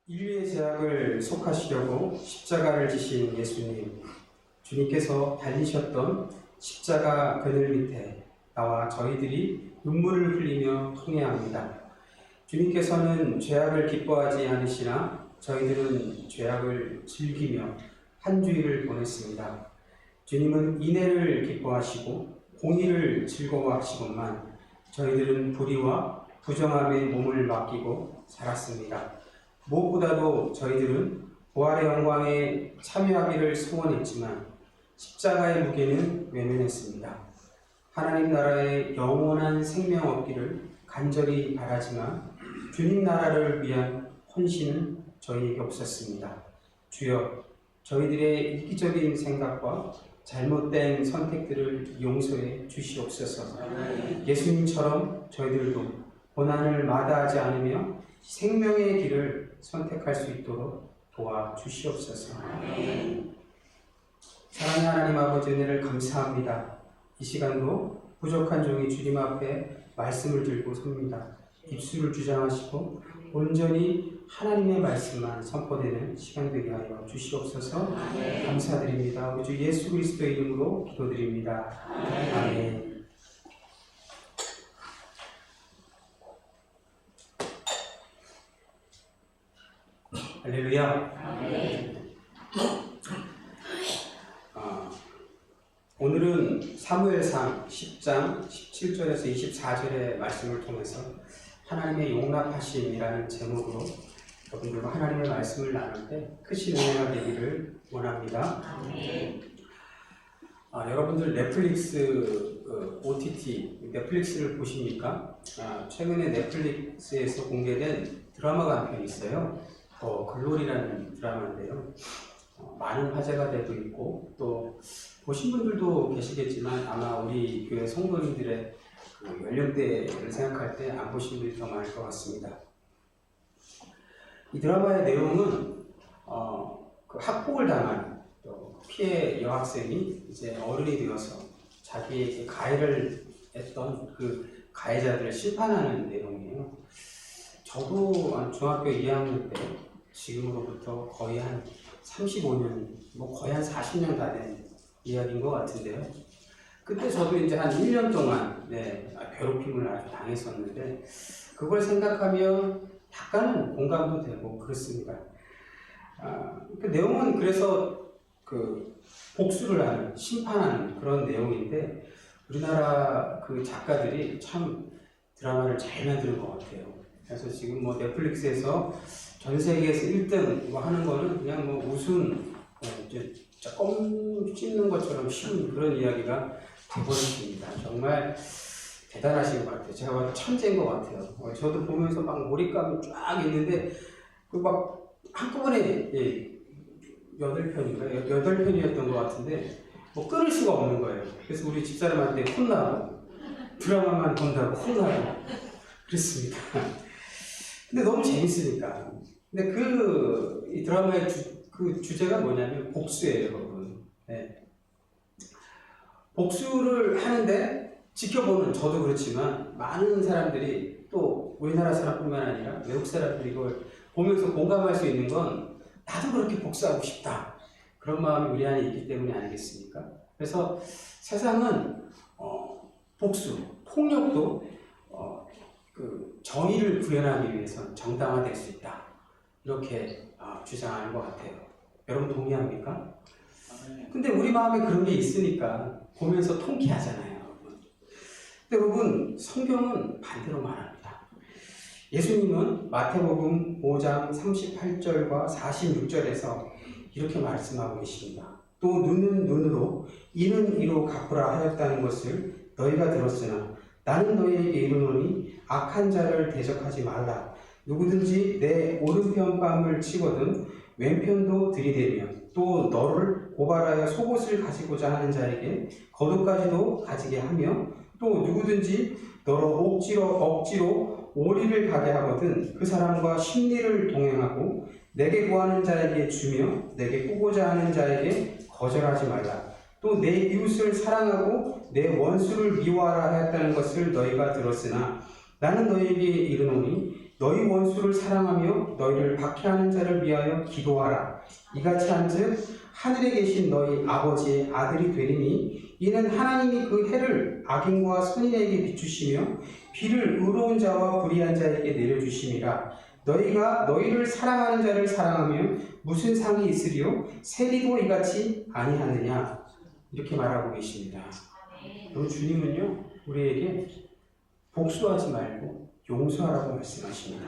인류의 죄악을 속하시려고 십자가를 지신 예수님, 주님께서 달리셨던 십자가 그늘 밑에 나와 저희들이 눈물을 흘리며 통회합니다. 주님께서는 죄악을 기뻐하지 않으시나 저희들은 죄악을 즐기며 한 주일을 보냈습니다. 주님은 인애를 기뻐하시고 공의를 즐거워하시건만 저희들은 불의와 부정함에 몸을 맡기고 살았습니다. 무엇보다도 저희들은 부활의 영광에 참여하기를 소원했지만 십자가의 무게는 외면했습니다. 하나님 나라의 영원한 생명 얻기를 간절히 바라지만 주님 나라를 위한 헌신은 저희에게 없었습니다. 주여, 저희들의 이기적인 생각과 잘못된 선택들을 용서해 주시옵소서. 예수님처럼 저희들도 고난을 마다하지 않으며 생명의 길을 선택할 수 있도록 도와주시옵소서. 사랑의 하나님 아버지, 은혜를 감사합니다. 이 시간도 부족한 종이 주님 앞에 말씀을 들고 섭니다. 입술을 주장하시고 온전히 하나님의 말씀만 선포되는 시간 되게 하여 주시옵소서. 감사드립니다. 우리 주 예수 그리스도의 이름으로 기도드립니다. 아멘. 할렐루야. 오늘은 사무엘상 10장 17절에서 24절의 말씀을 통해서 하나님의 용납하심이라는 제목으로 여러분들과 하나님의 말씀을 나눌 때 크신 은혜가 되기를 원합니다. 여러분들 넷플릭스 OTT 넷플릭스를 보십니까? 최근에 넷플릭스에서 공개된 드라마가 한 편 있어요. 글로리라는 드라마인데요. 많은 화제가 되고 있고 또 보신 분들도 계시겠지만 아마 우리 교회 성도님들의 그 연령대를 생각할 때 안 보신 분이 더 많을 것 같습니다. 이 드라마의 내용은 그 학폭을 당한 또 피해 여학생이 이제 어른이 되어서 자기에게 가해를 했던 그 가해자들을 심판하는 내용이에요. 저도 중학교 2학년 때 지금으로부터 거의 한 35년, 거의 한 40년 다 된 이야기인 것 같은데요. 그때 저도 이제 한 1년 동안 괴롭힘을 아주 당했었는데 그걸 생각하면 약간은 공감도 되고 그렇습니다. 그 내용은 그래서 그 복수를 하는, 심판하는 그런 내용인데 우리나라 그 작가들이 참 드라마를 잘 만드는 것 같아요. 그래서 지금 넷플릭스에서 전 세계에서 1등 하는 거는 그냥 웃음, 껌 씹는 것처럼 쉬운 그런 이야기가 돼버렸습니다. 정말 대단하신 것 같아요. 제가 봐도 천재인 것 같아요. 저도 보면서 막 몰입감이 쫙 있는데, 한꺼번에 8편인가? 8편이었던 것 같은데, 끊을 수가 없는 거예요. 그래서 우리 집사람한테 혼나고, 드라마만 본다고 혼나고, 그랬습니다. 근데 너무 재밌으니까. 근데 이 드라마의 주제가 뭐냐면 복수예요, 여러분. 복수를 하는데 지켜보는 저도 그렇지만 많은 사람들이 또 우리나라 사람뿐만 아니라 외국 사람들이 이걸 보면서 공감할 수 있는 건 나도 그렇게 복수하고 싶다. 그런 마음이 우리 안에 있기 때문에 아니겠습니까? 그래서 세상은 복수, 폭력도 정의를 구현하기 위해서는 정당화될 수 있다. 이렇게 주장하는 것 같아요. 여러분 동의합니까? 근데 우리 마음에 그런 게 있으니까 보면서 통쾌하잖아요. 근데 여러분, 성경은 반대로 말합니다. 예수님은 마태복음 5장 38절과 46절에서 이렇게 말씀하고 계십니다. 또 눈은 눈으로 이는 이로 갚으라 하였다는 것을 너희가 들었으나 나는 너희에게 이르노니 악한 자를 대적하지 말라. 누구든지 내 오른편 뺨을 치거든 왼편도 들이대며 또 너를 고발하여 속옷을 가지고자 하는 자에게 겉옷까지도 가지게 하며 또 누구든지 너를 억지로 오리를 가게 하거든 그 사람과 십리를 동행하고 내게 구하는 자에게 주며 내게 꾸고자 하는 자에게 거절하지 말라. 또 내 이웃을 사랑하고 내 원수를 미워하라 하였다는 것을 너희가 들었으나 나는 너희에게 이르노니 너희 원수를 사랑하며 너희를 박해하는 자를 위하여 기도하라. 이같이 한즉 하늘에 계신 너희 아버지의 아들이 되리니 이는 하나님이 그 해를 악인과 선인에게 비추시며 비를 의로운 자와 불의한 자에게 내려주심이라. 너희가 너희를 사랑하는 자를 사랑하면 무슨 상이 있으리요? 세리도 이같이 아니하느냐? 이렇게 말하고 계십니다. 그럼 주님은요, 우리에게 복수하지 말고 용서하라고 말씀하십니다.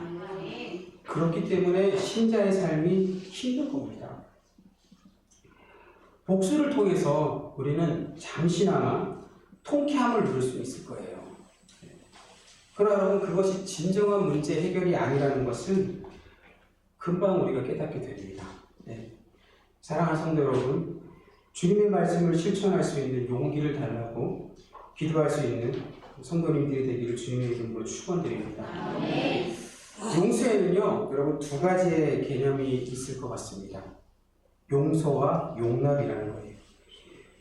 그렇기 때문에 신자의 삶이 힘든 겁니다. 복수를 통해서 우리는 잠시나마 통쾌함을 누릴 수 있을 거예요. 그러나 여러분, 그것이 진정한 문제 해결이 아니라는 것은 금방 우리가 깨닫게 됩니다. 네. 사랑하는 성도 여러분, 주님의 말씀을 실천할 수 있는 용기를 달라고 기도할 수 있는 성도님들이 되기를 주님의 이름으로 축원드립니다. 네. 용서에는요, 여러분 두 가지의 개념이 있을 것 같습니다. 용서와 용납이라는 거예요.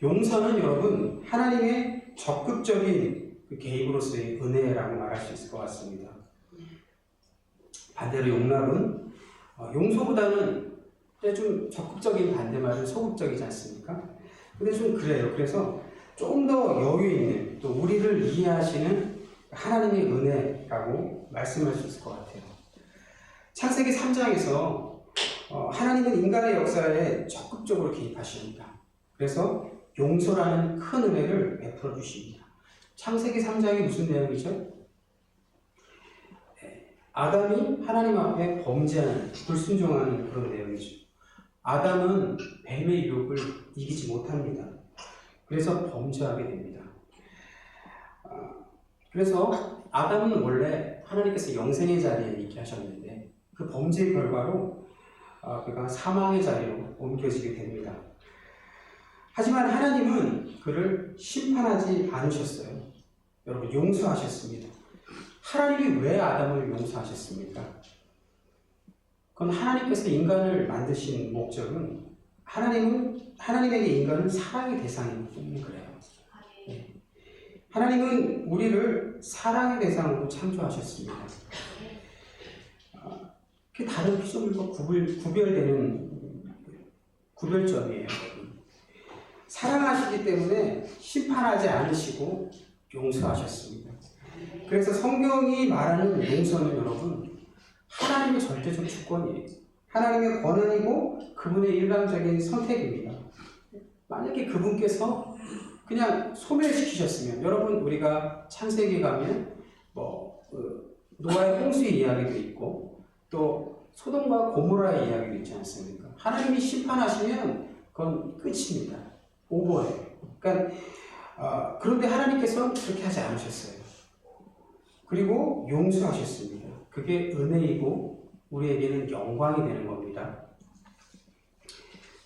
용서는 여러분 하나님의 적극적인 그 개입으로서의 은혜라고 말할 수 있을 것 같습니다. 반대로 용납은 용서보다는 좀 적극적인 반대말은 소극적이지 않습니까? 근데 좀 그래요. 그래서 좀 더 여유 있는, 또 우리를 이해하시는 하나님의 은혜라고 말씀할 수 있을 것 같아요. 창세기 3장에서 하나님은 인간의 역사에 적극적으로 개입하십니다. 그래서 용서라는 큰 은혜를 베풀어 주십니다. 창세기 3장이 무슨 내용이죠? 아담이 하나님 앞에 범죄하는, 불순종하는 그런 내용이죠. 아담은 뱀의 유혹을 이기지 못합니다. 그래서 범죄하게 됩니다. 그래서 아담은 원래 하나님께서 영생의 자리에 있게 하셨는데 그 범죄의 결과로 그가 사망의 자리로 옮겨지게 됩니다. 하지만 하나님은 그를 심판하지 않으셨어요. 여러분, 용서하셨습니다. 하나님이 왜 아담을 용서하셨습니까? 그건 하나님께서 인간을 만드신 목적은 하나님에게 인간은 사랑의 대상이기 때문에 그래요. 네. 하나님은 우리를 사랑의 대상으로 창조하셨습니다. 그게 다른 피조물과 구별되는 구별점이에요. 사랑하시기 때문에 심판하지 않으시고 용서하셨습니다. 그래서 성경이 말하는 용서는 여러분 하나님의 절대적 주권이에요. 하나님의 권한이고 그분의 일방적인 선택입니다. 만약에 그분께서 그냥 소멸시키셨으면, 여러분 우리가 창세기에 가면 노아의 홍수의 이야기도 있고 또 소돔과 고모라의 이야기도 있지 않습니까? 하나님이 심판하시면 그건 끝입니다. 오버예요. 그러니까 그런데 하나님께서는 그렇게 하지 않으셨어요. 그리고 용서하셨습니다. 그게 은혜이고 우리에게는 영광이 되는 겁니다.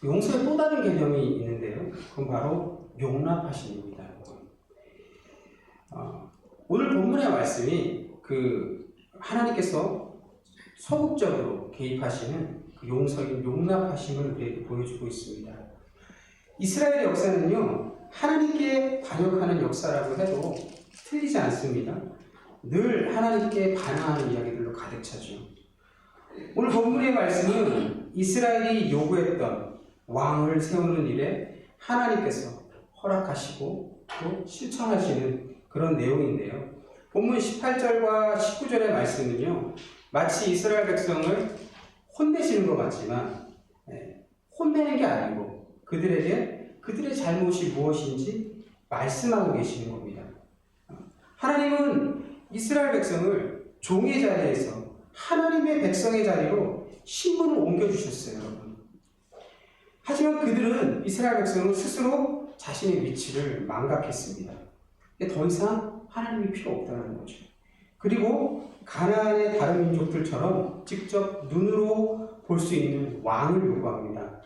용서의 또 다른 개념이 있는데요. 그건 바로 용납하심입니다. 오늘 본문의 말씀이 하나님께서 소극적으로 개입하시는 그 용서인 용납하심을 우리에게 보여주고 있습니다. 이스라엘의 역사는요, 하나님께 반역하는 역사라고 해도 틀리지 않습니다. 늘 하나님께 반항하는 이야기들로 가득 차죠. 오늘 본문의 말씀은 이스라엘이 요구했던 왕을 세우는 일에 하나님께서 허락하시고 또 실천하시는 그런 내용인데요. 본문 18절과 19절의 말씀은요, 마치 이스라엘 백성을 혼내시는 것 같지만 혼내는 게 아니고 그들에게 그들의 잘못이 무엇인지 말씀하고 계시는 겁니다. 하나님은 이스라엘 백성을 종의 자리에서 하나님의 백성의 자리로 신분을 옮겨주셨어요, 여러분. 하지만 그들은, 이스라엘 백성은 스스로 자신의 위치를 망각했습니다. 더 이상 하나님이 필요 없다는 거죠. 그리고 가나안의 다른 민족들처럼 직접 눈으로 볼 수 있는 왕을 요구합니다.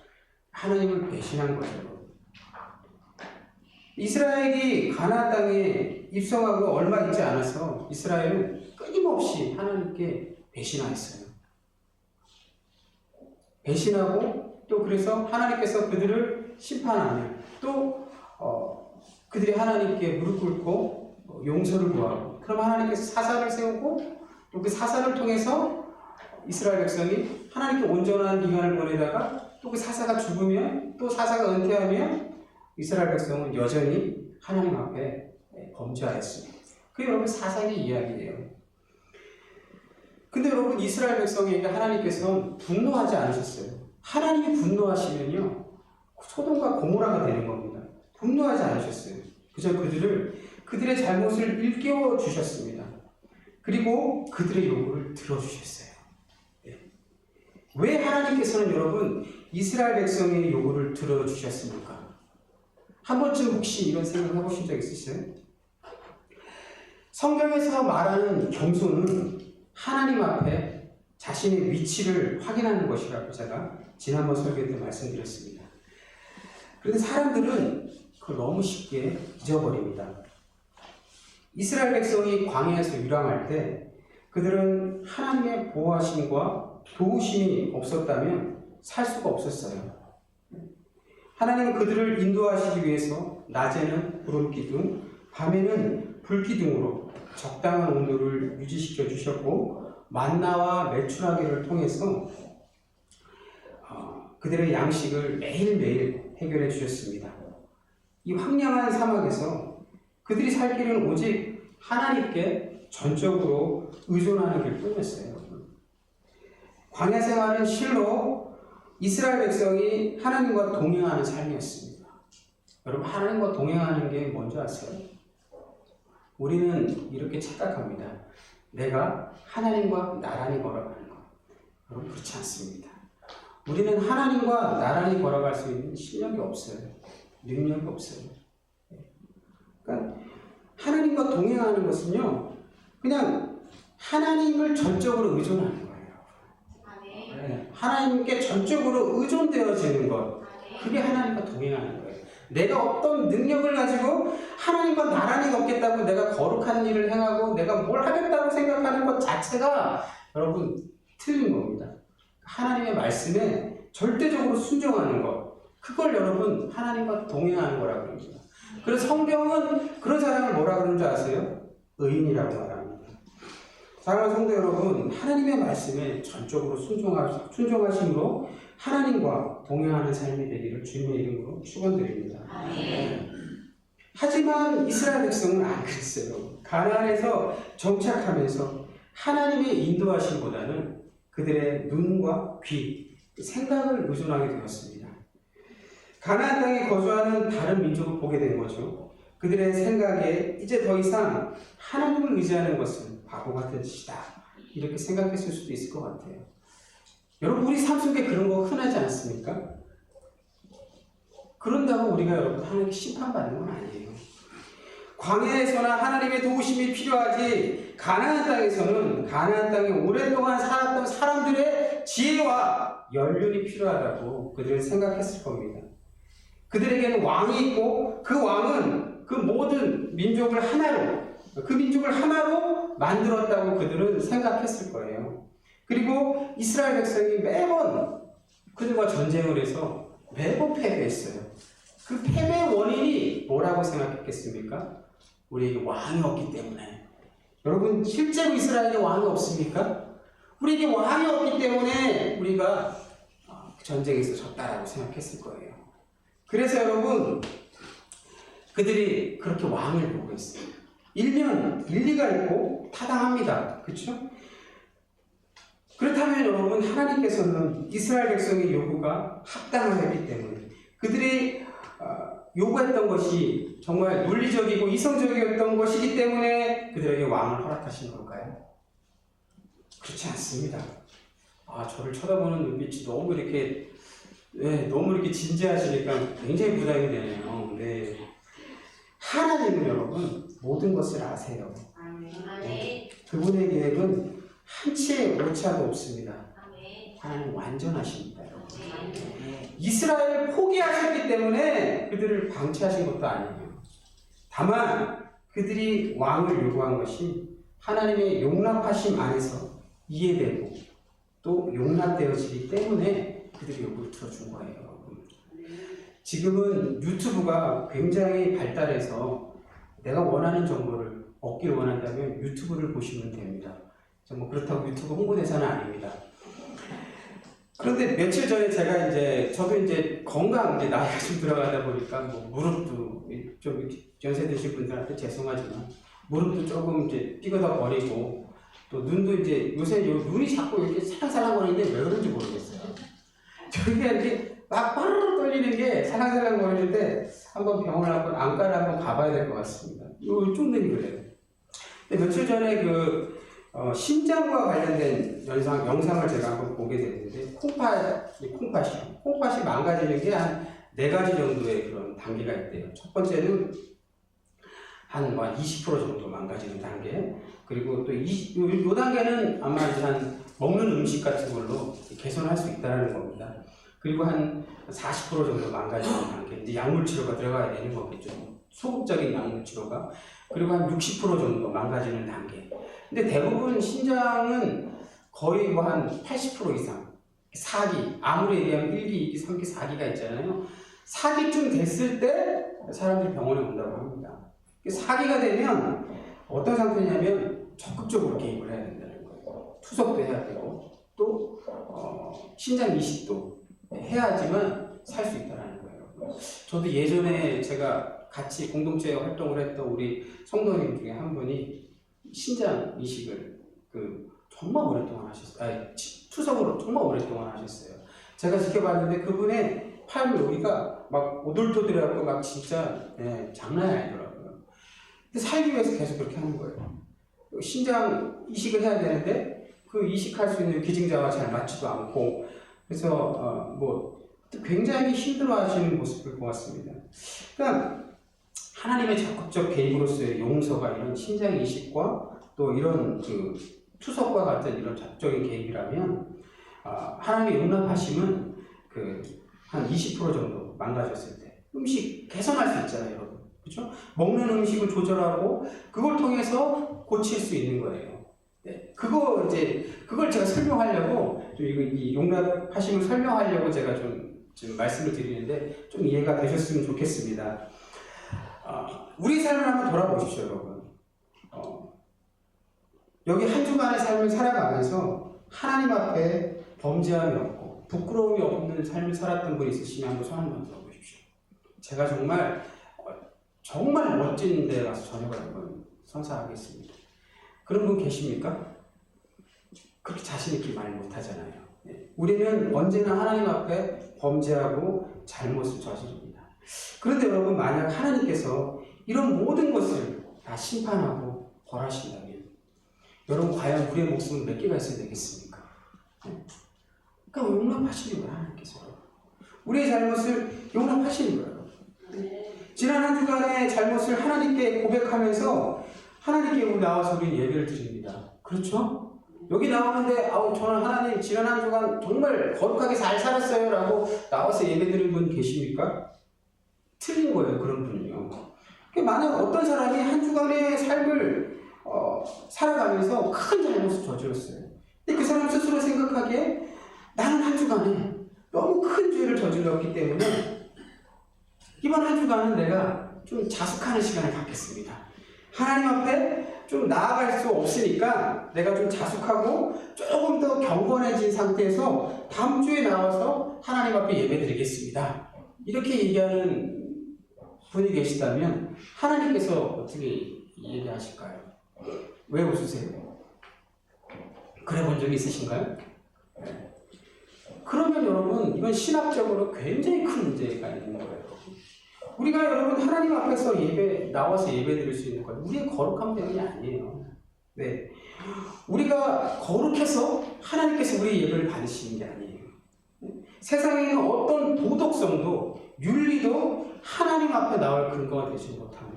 하나님을 배신한 거죠. 이스라엘이 가나안 땅에 입성하고 얼마 있지 않아서 이스라엘은 끊임없이 하나님께 배신하였어요. 배신하고 또 그래서 하나님께서 그들을 심판하며 또 그들이 하나님께 무릎 꿇고 용서를 구하고 그럼 하나님께서 사사를 세우고 또 그 사사를 통해서 이스라엘 백성이 하나님께 온전한 기간을 보내다가 또 그 사사가 죽으면 또 사사가 은퇴하면 이스라엘 백성은 여전히 하나님 앞에 범죄하였습니다. 그게 여러분 사사의 이야기예요. 근데 여러분 이스라엘 백성에게 하나님께서는 분노하지 않으셨어요. 하나님이 분노하시면요 소돔과 고모라가 되는 겁니다. 분노하지 않으셨어요. 그저 그들의 잘못을 일깨워 주셨습니다. 그리고 그들의 요구를 들어주셨어요. 왜 하나님께서는 여러분 이스라엘 백성의 요구를 들어주셨습니까? 한 번쯤 혹시 이런 생각 해보신 적 있으세요? 성경에서 말하는 겸손은 하나님 앞에 자신의 위치를 확인하는 것이라고 제가 지난번 설교 때 말씀드렸습니다. 그런데 사람들은 그걸 너무 쉽게 잊어버립니다. 이스라엘 백성이 광야에서 유랑할 때 그들은 하나님의 보호하심과 도우심이 없었다면 살 수가 없었어요. 하나님은 그들을 인도하시기 위해서 낮에는 구름기둥, 밤에는 불기둥으로 적당한 온도를 유지시켜 주셨고 만나와 메추라기를 통해서 그들의 양식을 매일매일 해결해 주셨습니다. 이 황량한 사막에서 그들이 살 길은 오직 하나님께 전적으로 의존하는 길뿐이었어요. 광야 생활은 실로 이스라엘 백성이 하나님과 동행하는 삶이었습니다. 여러분 하나님과 동행하는 게 뭔지 아세요? 우리는 이렇게 착각합니다. 내가 하나님과 나란히 걸어가는 것. 여러분 그렇지 않습니다. 우리는 하나님과 나란히 걸어갈 수 있는 실력이 없어요. 능력이 없어요. 그러니까 하나님과 동행하는 것은요, 그냥 하나님을 전적으로 의존하는 거예요. 네. 하나님께 전적으로 의존되어지는 것. 그게 하나님과 동행하는 거예요. 내가 어떤 능력을 가지고 하나님과 나란히 걷겠다고 내가 거룩한 일을 행하고 내가 뭘 하겠다고 생각하는 것 자체가 여러분 틀린 겁니다. 하나님의 말씀에 절대적으로 순종하는 것. 그걸 여러분 하나님과 동행하는 거라고 합니다. 그래서 성경은 그런 사람을 뭐라 그러는 줄 아세요? 의인이라고 말합니다. 사랑하는 성도 여러분, 하나님의 말씀에 전적으로 순종하심으로 하나님과 동행하는 삶이 되기를 주님의 이름으로 축원드립니다. 하지만 이스라엘 백성은 안 그랬어요. 가나안에서 정착하면서 하나님의 인도하심보다는 그들의 눈과 귀, 생각을 의존하게 되었습니다. 가나안 땅에 거주하는 다른 민족을 보게 된 거죠. 그들의 생각에 이제 더 이상 하나님을 의지하는 것은 바보 같은 짓이다. 이렇게 생각했을 수도 있을 것 같아요. 여러분 우리 삶 속에 그런 거 흔하지 않습니까? 그런다고 우리가 여러분 하나님께 심판받는 건 아니에요. 광야에서나 하나님의 도우심이 필요하지 가나안 땅에서는 가나안 땅에 오랫동안 살았던 사람들의 지혜와 연륜이 필요하다고 그들은 생각했을 겁니다. 그들에게는 왕이 있고 그 왕은 그 모든 민족을 하나로 만들었다고 그들은 생각했을 거예요. 그리고 이스라엘 백성이 매번 그들과 전쟁을 해서 매번 패배했어요. 그 패배의 원인이 뭐라고 생각했겠습니까? 우리에게 왕이 없기 때문에. 여러분 실제로 이스라엘에 왕이 없습니까? 우리에게 왕이 없기 때문에 우리가 전쟁에서 졌다라고 생각했을 거예요. 그래서 여러분 그들이 그렇게 왕을 보고 있어요. 일면 일리가 있고 타당합니다. 그렇죠? 그렇다면 여러분 하나님께서는 이스라엘 백성의 요구가 합당하기 때문에 그들이 요구했던 것이 정말 논리적이고 이성적이었던 것이기 때문에 그들에게 왕을 허락하신 걸까요? 그렇지 않습니다. 저를 쳐다보는 눈빛이 너무 이렇게 진지하시니까 굉장히 부담이 되네요. 네. 하나님은 여러분 모든 것을 아세요. 네. 그분의 계획은 한치의 오차도 없습니다. 하나님 완전하십니다, 여러분. 이스라엘을 포기하셨기 때문에 그들을 방치하신 것도 아니에요. 다만 그들이 왕을 요구한 것이 하나님의 용납하심 안에서 이해되고 또 용납되어지기 때문에 그들이 요구를 들어준 거예요, 여러분. 지금은 유튜브가 굉장히 발달해서 내가 원하는 정보를 얻기를 원한다면 유튜브를 보시면 됩니다. 뭐 그렇다고 유튜브 홍보대사는 아닙니다. 그런데 며칠 전에 제가 이제 저도 이제 건강 이제 나이가 좀 들어가다 보니까 뭐 무릎도 좀 연세 드신 분들한테 죄송하지만 무릎도 조금 이제 삐그덕거리고 또 눈도 이제 요새 눈이 자꾸 이렇게 살랑살랑거리는데 왜 그런지 모르겠어요. 저게 이렇게 막 빠르르 떨리는 게 살랑살랑거리는데 한번 병원을 한번 안과를 한번 가봐야 될 것 같습니다. 이쪽 눈이 그래요. 근데 며칠 전에 심장과 관련된 영상을 제가 한번 보게 됐는데 콩팥이 망가지는 게 한 4가지 정도의 그런 단계가 있대요. 첫 번째는 한 20% 정도 망가지는 단계, 그리고 또 이 단계는 아마 이제 한 먹는 음식 같은 걸로 개선할 수 있다는 겁니다. 그리고 한 40% 정도 망가지는 단계, 이제 약물 치료가 들어가야 되는 거겠죠. 소극적인 약물 치료가. 그리고 한 60% 정도 망가지는 단계. 근데 대부분 신장은 거의 뭐 한 80% 이상, 4기, 아무리 얘기하면 1기, 2기, 3기, 4기가 있잖아요. 4기쯤 됐을 때 사람들이 병원에 온다고 합니다. 4기가 되면 어떤 상태냐면 적극적으로 개입을 해야 된다는 거예요. 투석도 해야 되고 또 신장 이식도 해야지만 살 수 있다는 거예요. 저도 예전에 제가 같이 공동체 활동을 했던 우리 성도님 중에 한 분이 신장 이식을 정말 오랫동안 하셨어요. 투석으로 정말 오랫동안 하셨어요. 제가 지켜봤는데 그분의 팔 여기가 막 오돌토돌해갖고 막 진짜 장난이 아니더라고요. 근데 살기 위해서 계속 그렇게 하는 거예요. 신장 이식을 해야 되는데 그 이식할 수 있는 기증자와 잘 맞지도 않고 그래서 굉장히 힘들어하시는 모습을 보았습니다. 그러니까 하나님의 적극적 개입으로서의 용서가 이런 신장 이식과 또 이런 투석과 같은 이런 적극적인 개입이라면 하나님의 용납하심은 한 20% 정도 망가졌을 때 음식 개선할 수 있잖아요, 여러분. 그렇죠? 먹는 음식을 조절하고 그걸 통해서 고칠 수 있는 거예요. 네. 그걸 제가 설명하려고 이 용납하심을 설명하려고 제가 지금 말씀을 드리는데 좀 이해가 되셨으면 좋겠습니다. 우리 삶을 한번 돌아보십시오, 여러분. 여기 한 주간의 삶을 살아가면서 하나님 앞에 범죄함이 없고 부끄러움이 없는 삶을 살았던 분이 있으시면 한번 손 한번 들어보십시오. 제가 정말 멋진 데 가서 저녁을 한번 선사하겠습니다. 그런 분 계십니까? 그렇게 자신 있게 말 못하잖아요. 우리는 언제나 하나님 앞에 범죄하고 잘못을 저지릅니다. 그런데 여러분, 만약 하나님께서 이런 모든 것을 다 심판하고 벌하신다면 여러분 과연 우리의 목숨은 몇 개가 있어야 되겠습니까? 그러니까 용납하시는 거예요, 하나님께서. 우리의 잘못을 용납하시는 거예요. 지난 한 주간의 잘못을 하나님께 고백하면서 하나님께 우리 나와서 우리 예배를 드립니다. 그렇죠? 여기 나오는데 저는 하나님 지난 한 주간 정말 거룩하게 잘 살았어요 라고 나와서 예배 드리는 분 계십니까? 틀린 거예요, 그런 분은요. 만약 어떤 사람이 한 주간의 삶을 살아가면서 큰 잘못을 저질렀어요. 근데 그 사람 스스로 생각하기에 나는 한 주간에 너무 큰 죄를 저질렀기 때문에 이번 한 주간은 내가 좀 자숙하는 시간을 갖겠습니다. 하나님 앞에 좀 나아갈 수 없으니까 내가 좀 자숙하고 조금 더 경건해진 상태에서 다음 주에 나와서 하나님 앞에 예배드리겠습니다. 이렇게 얘기하는 분이 계시다면 하나님께서 어떻게 얘기하실까요? 왜 웃으세요? 그래 본 적이 있으신가요? 네. 그러면 여러분, 이건 신학적으로 굉장히 큰 문제가 있는 거예요. 우리가 여러분 하나님 앞에서 나와서 예배 드릴 수 있는 건 우리의 거룩함 때문이 아니에요. 네. 우리가 거룩해서 하나님께서 우리의 예배를 받으시는 게 아니에요. 세상에 있는 어떤 도덕성도 윤리도 하나님 앞에 나올 근거가 되지 못합니다.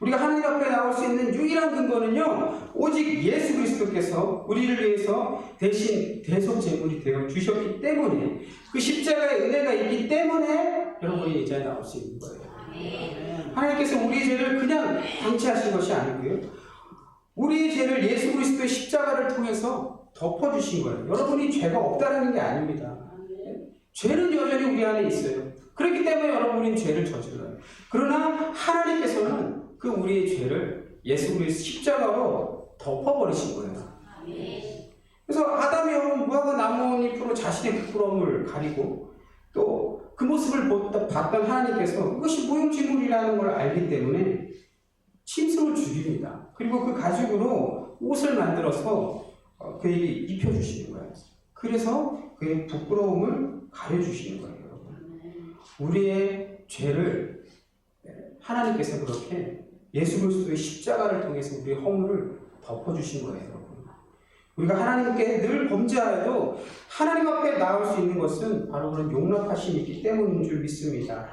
우리가 하나님 앞에 나올 수 있는 유일한 근거는요, 오직 예수 그리스도께서 우리를 위해서 대신 대속 제물이 되어 주셨기 때문에, 그 십자가의 은혜가 있기 때문에 여러분이 이 자리에 나올 수 있는 거예요. 하나님께서 우리의 죄를 그냥 방치하신 것이 아니고요, 우리의 죄를 예수 그리스도의 십자가를 통해서 덮어주신 거예요. 여러분이 죄가 없다는 게 아닙니다. 죄는 여전히 우리 안에 있어요. 그렇기 때문에 여러분이 죄를 저질러요. 그러나 하나님께서는 그 우리의 죄를 예수 그리스도 십자가로 덮어버리신 거예요. 그래서 아담이 여러분 무화과 나뭇잎으로 자신의 부끄러움을 가리고 또 그 모습을 봤던 하나님께서 그것이 무용지물이라는 걸 알기 때문에 짐승을 죽입니다. 그리고 그 가죽으로 옷을 만들어서 그에게 입혀주시는 거예요. 그래서 그의 부끄러움을 가려주시는 거예요. 여러분. 우리의 죄를 하나님께서 그렇게 예수 그리스도의 십자가를 통해서 우리의 허물을 덮어주신 거예요. 여러분. 우리가 하나님께 늘 범죄하여도 하나님 앞에 나올 수 있는 것은 바로 그런 용납하심이 있기 때문인 줄 믿습니다.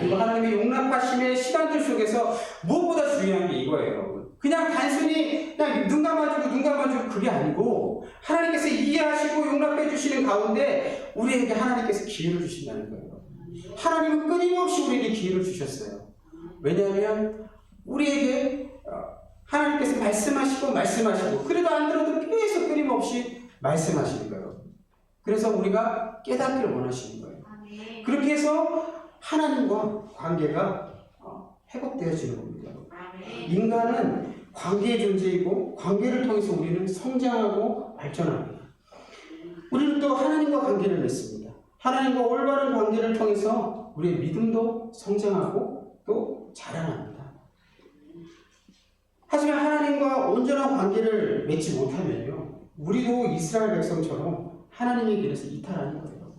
그리고 하나님의 용납하심의 시간들 속에서 무엇보다 중요한 게 이거예요, 여러분. 그냥 단순히 그냥 눈 감아주고 그게 아니고 하나님께서 이해하시고 용납해 주시는 가운데 우리에게 하나님께서 기회를 주신다는 거예요. 하나님은 끊임없이 우리에게 기회를 주셨어요. 왜냐하면 우리에게 하나님께서 말씀하시고 그래도 안 들어도 계속 끊임없이 말씀하시는 거예요. 그래서 우리가 깨닫기를 원하시는 거예요. 그렇게 해서 하나님과 관계가 회복되어지는 겁니다. 인간은 관계의 존재이고 관계를 통해서 우리는 성장하고 발전합니다. 우리는 또 하나님과 관계를 맺습니다. 하나님과 올바른 관계를 통해서 우리의 믿음도 성장하고 또 자라납니다. 하지만 하나님과 온전한 관계를 맺지 못하면요, 우리도 이스라엘 백성처럼 하나님의 길에서 이탈하는 거예요.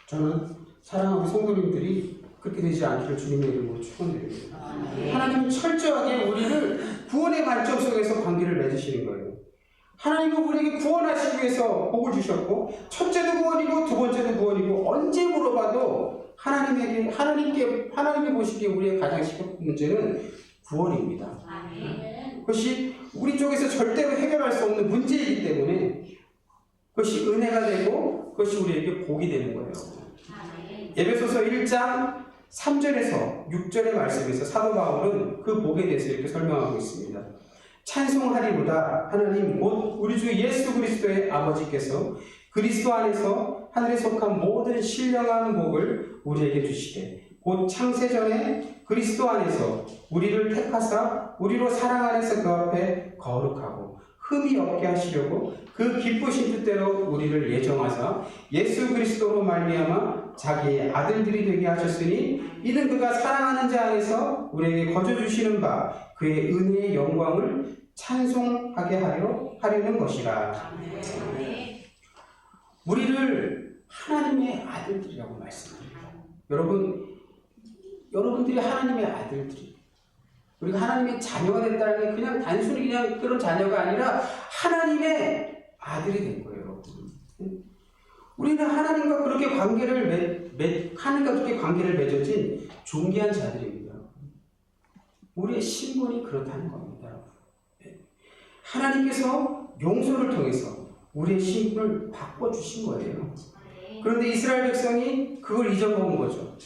저는 사랑하는 성도님들이 그렇게 되지 않기를 주님의 이름으로 축원드립니다. 하나님은 철저하게 우리를 구원의 관점 속에서 관계를 맺으시는 거예요. 하나님은 우리에게 구원하시기 위해서 복을 주셨고, 첫째도 구원이고 두 번째도 구원이고, 언제 물어봐도 하나님께 보시기에 우리의 가장 심각한 문제는 구원입니다. 그것이 우리 쪽에서 절대로 해결할 수 없는 문제이기 때문에 그것이 은혜가 되고 그것이 우리에게 복이 되는 거예요. 에베소서 1장 3절에서 6절의 말씀에서 사도 바울은 그 복에 대해서 이렇게 설명하고 있습니다. 찬송하리로다 하나님 곧 우리 주 예수 그리스도의 아버지께서 그리스도 안에서 하늘에 속한 모든 신령한 복을 우리에게 주시되 곧 창세전에 그리스도 안에서 우리를 택하사 우리로 사랑 안에서 그 앞에 거룩하고 흠이 없게 하시려고 그 기쁘신 뜻대로 우리를 예정하사 예수 그리스도로 말미암아 자기의 아들들이 되게 하셨으니 이는 그가 사랑하는 자 안에서 우리에게 거저 주시는 바 그의 은혜의 영광을 찬송하게 하려는 것이라. 우리를 하나님의 아들들이라고 말씀합니다. 여러분들이 하나님의 아들들이, 우리가 하나님의 자녀가 됐다는 게 그냥 단순히 그냥 그런 자녀가 아니라 하나님의 아들이 된 거예요, 여러분. 우리는 하나님과 그렇게 하나님과 그렇게 관계를 맺어진 존귀한 자들입니다. 우리의 신분이 그렇다는 겁니다. 하나님께서 용서를 통해서 우리의 신분을 바꿔주신 거예요. 그런데 이스라엘 백성이 그걸 잊어먹은 거죠.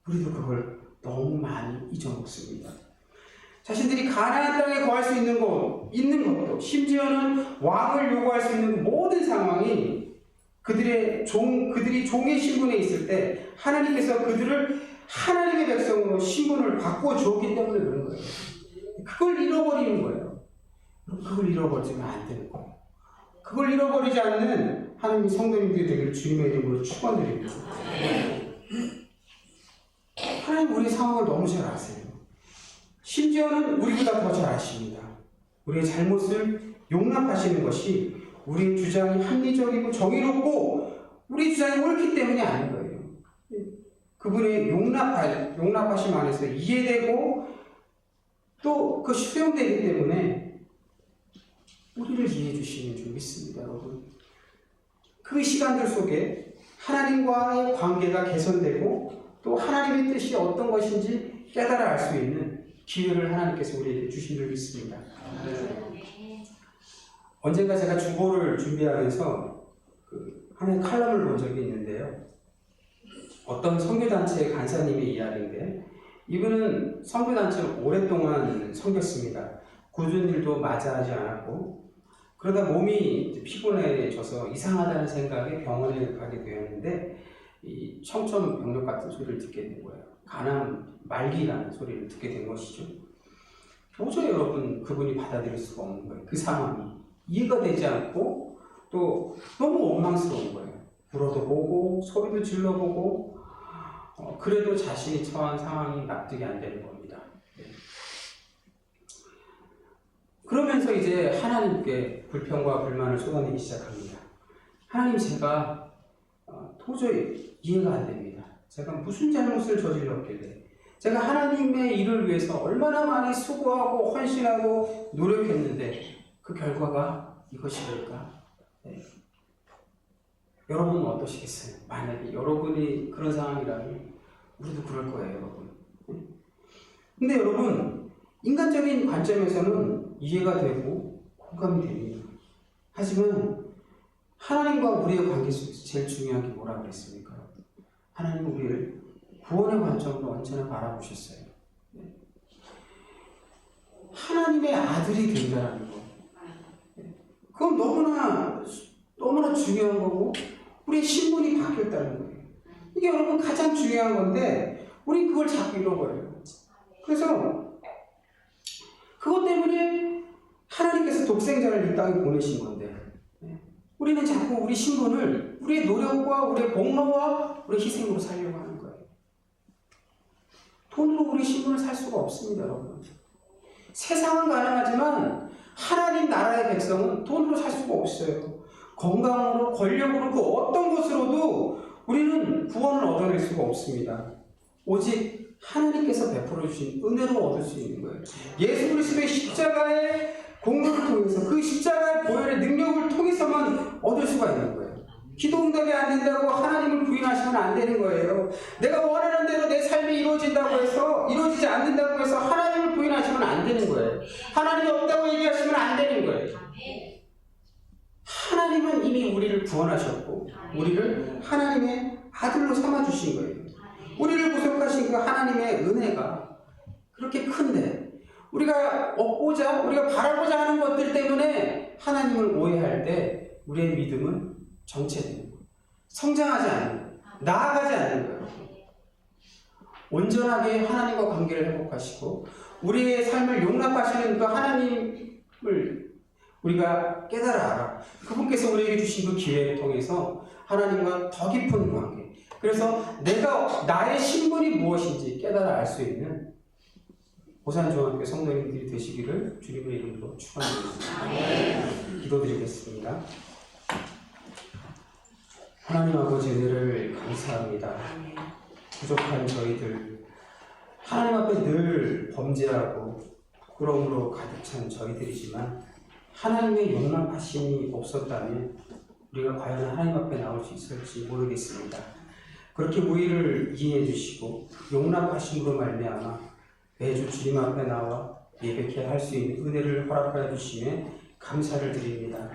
우리도 그걸 너무 많이 잊어먹습니다. 자신들이 가나안 땅에 거할 수 있는 것도 심지어는 왕을 요구할 수 있는 모든 상황이 그들이 종의 신분에 있을 때 하나님께서 그들을 하나님의 백성으로 신분을 바꿔주었기 때문에 그런 거예요. 그걸 잃어버리는 거예요. 그걸 잃어버리면 안 되는 거예요. 그걸 잃어버리지 않는 하나님의 성도님들이 되기를 주님의 이름으로 축원드립니다. 하나님 우리 상황을 너무 잘 아세요. 심지어는 우리보다 더 잘 아십니다. 우리의 잘못을 용납하시는 것이 우리의 주장이 합리적이고 정의롭고 우리 주장이 옳기 때문이 아닌 거예요. 그분의 용납하심 안에서 이해되고 또 그 수용되기 때문에 우리를 이해해 주시는 줄 믿습니다, 여러분. 그 시간들 속에 하나님과의 관계가 개선되고 또 하나님의 뜻이 어떤 것인지 깨달아 알 수 있는 기회를 하나님께서 우리에게 주신 줄 믿습니다. 언젠가 제가 주보를 준비하면서 하나의 칼럼을 본 적이 있는데요. 어떤 선교단체의 간사님의 이야기인데 이분은 선교단체를 오랫동안 섬겼습니다. 굳은 일도 마다하지 않았고 그러다 몸이 피곤해져서 이상하다는 생각에 병원에 가게 되었는데 이 청천벽력 같은 소리를 듣게 된 거예요. 간암 말기라는 소리를 듣게 된 것이죠. 도저히 여러분 그분이 받아들일 수가 없는 거예요. 그 상황이 이해가 되지 않고 또 너무 원망스러운 거예요. 울어도 보고 소리도 질러보고 그래도 자신이 처한 상황이 납득이 안 되는 겁니다. 그러면서 이제 하나님께 불평과 불만을 쏟아내기 시작합니다. 하나님, 제가 도저히 이해가 안 됩니다. 제가 무슨 잘못을 저질렀길래 제가 하나님의 일을 위해서 얼마나 많이 수고하고 헌신하고 노력했는데 그 결과가 이것일까? 네. 여러분은 어떠시겠어요? 만약에 여러분이 그런 상황이라면 우리도 그럴 거예요, 여러분. 근데 여러분, 인간적인 관점에서는 이해가 되고 공감이 됩니다. 하지만 하나님과 우리의 관계 속에서 제일 중요한 게 뭐라 그랬습니까? 하나님은 우리를 구원의 관점으로 언제나 바라보셨어요. 하나님의 아들이 된다는 거. 그건 너무나 중요한 거고 우리의 신분이 바뀌었다는 거예요. 이게 여러분 가장 중요한 건데 우리 그걸 자꾸 잃어버려요. 그래서 그것 때문에 하나님께서 독생자를 이 땅에 보내신 건데 우리는 자꾸 우리 신분을 우리의 노력과 우리의 공로와 우리의 희생으로 살려고 하는 거예요. 돈으로 우리 신분을 살 수가 없습니다, 여러분. 세상은 가능하지만 하나님 나라의 백성은 돈으로 살 수가 없어요. 건강으로, 권력으로, 그 어떤 것으로도 우리는 구원을 얻어낼 수가 없습니다. 오직 하나님께서 베풀어 주신 은혜로 얻을 수 있는 거예요. 예수 그리스도의 십자가의 공로를 통해서 그 십자가의 보혈의 능력을 통해서만 얻을 수가 있는 거예요. 기도 응답이 안 된다고 하나님을 부인하시면 안 되는 거예요. 내가 원하는 대로 내 삶이 이루어지지 않는다고 해서 하나님을 부인하시면 안 되는 거예요. 하나님이 없다고 얘기하시면 안 되는 거예요. 하나님은 이미 우리를 구원하셨고 우리를 하나님의 아들로 삼아주신 거예요. 우리를 구속하신 그 하나님의 은혜가 그렇게 큰데 우리가 얻고자, 우리가 바라고자 하는 것들 때문에 하나님을 오해할 때 우리의 믿음은 정체되는 거예요. 성장하지 않는 거예요. 나아가지 않는 거예요. 온전하게 하나님과 관계를 회복하시고 우리의 삶을 용납하시는 그 하나님을 우리가 깨달아 알아. 그분께서 우리에게 주신 그 기회를 통해서 하나님과 더 깊은 관계. 그래서 내가 나의 신분이 무엇인지 깨달아 알 수 있는 보산중학교 성도님들이 되시기를 주님의 이름으로 축원드립니다. 기도드리겠습니다. 하나님 아버지 은혜를 감사합니다. 부족한 저희들, 하나님 앞에 늘 범죄하고 부끄러움으로 가득 찬 저희들이지만 하나님의 용납하심이 없었다면 우리가 과연 하나님 앞에 나올 수 있을지 모르겠습니다. 그렇게 우리를 이해해 주시고 용납하심으로 말미암아 매주 주님 앞에 나와 예배케 할 수 있는 은혜를 허락하여 주시며 감사를 드립니다.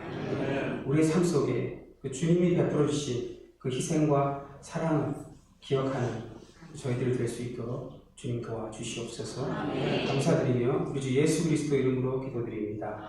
우리의 삶 속에 그 주님이 베풀어 주신 그 희생과 사랑을 기억하는 저희들이 될 수 있도록 주님 도와주시옵소서. 감사드리며 우리 주 예수 그리스도 이름으로 기도드립니다.